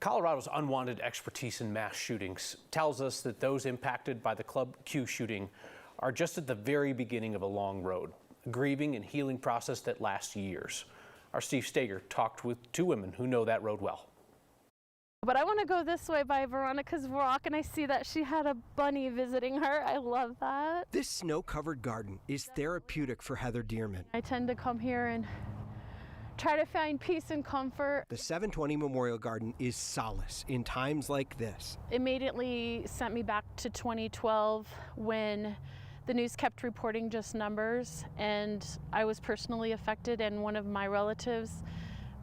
Colorado's unwanted expertise in mass shootings tells us that those impacted by the Club Q shooting are just at the very beginning of a long road, a grieving and healing process that lasts years. Our Steve Stager talked with two women who know that road well. But I want to go this way by Veronica's rock, and I see that she had a bunny visiting her. I love that. This snow-covered garden is therapeutic for Heather Dearman. I tend to come here and try to find peace and comfort. The 720 Memorial Garden is solace in times like this. Immediately sent me back to 2012 when the news kept reporting just numbers, and I was personally affected, and one of my relatives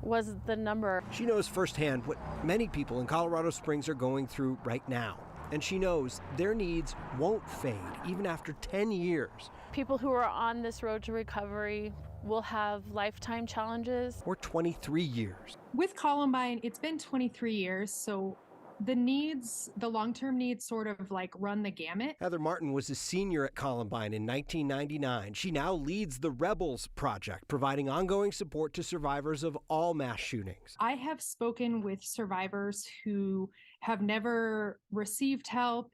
was the number. She knows firsthand what many people in Colorado Springs are going through right now. And she knows their needs won't fade even after 10 years. People who are on this road to recovery will have lifetime challenges. Or 23 years. With Columbine, it's been 23 years, so the needs, the long-term needs sort of like run the gamut. Heather Martin was a senior at Columbine in 1999. She now leads the Rebels Project, providing ongoing support to survivors of all mass shootings. I have spoken with survivors who have never received help,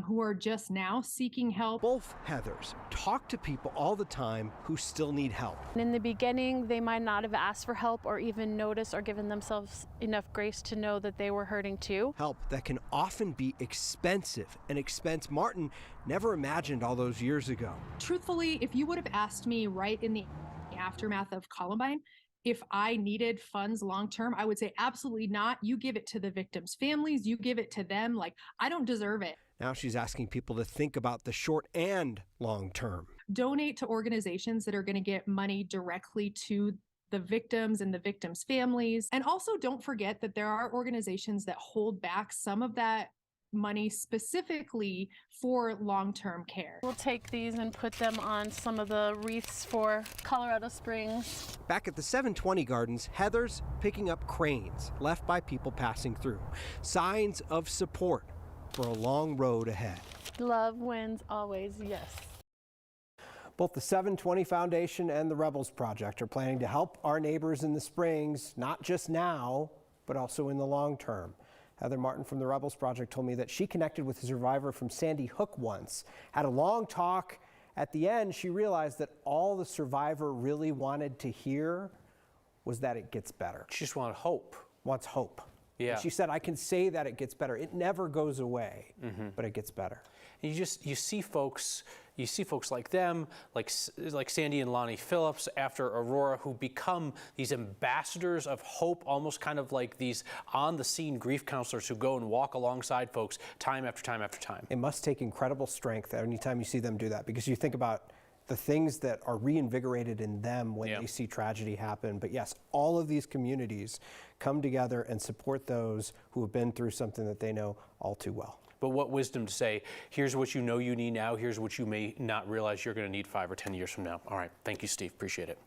who are just now seeking help. Both Heathers talk to people all the time who still need help. In the beginning, they might not have asked for help or even noticed or given themselves enough grace to know that they were hurting too. Help that can often be expensive, an expense Martin never imagined all those years ago. Truthfully, if you would have asked me right in the aftermath of Columbine, if I needed funds long-term, I would say absolutely not. You give it to the victims' families, you give it to them. Like, I don't deserve it. Now she's asking people to think about the short and long term. Donate to organizations that are going to get money directly to the victims and the victims' families. And also don't forget that there are organizations that hold back some of that money specifically for long-term care. We'll take these and put them on some of the wreaths for Colorado Springs. Back at the 720 Gardens, Heather's picking up cranes left by people passing through. Signs of support for a long road ahead. Love wins always, yes. Both the 720 Foundation and the Rebels Project are planning to help our neighbors in the Springs, not just now, but also in the long term. Heather Martin from the Rebels Project told me that she connected with a survivor from Sandy Hook once, had a long talk. At the end, she realized that all the survivor really wanted to hear was that it gets better. She just wanted hope. Wants hope. Yeah. And she said, I can say that it gets better. It never goes away, but it gets better. And you see folks like them, like Sandy and Lonnie Phillips after Aurora, who become these ambassadors of hope, almost kind of like these on-the-scene grief counselors who go and walk alongside folks time after time after time. It must take incredible strength anytime you see them do that, because you think about the things that are reinvigorated in them when they see tragedy happen. But yes, all of these communities come together and support those who have been through something that they know all too well. But what wisdom to say, here's what you know you need now, here's what you may not realize you're going to need 5 or 10 years from now. All right, thank you, Steve, appreciate it.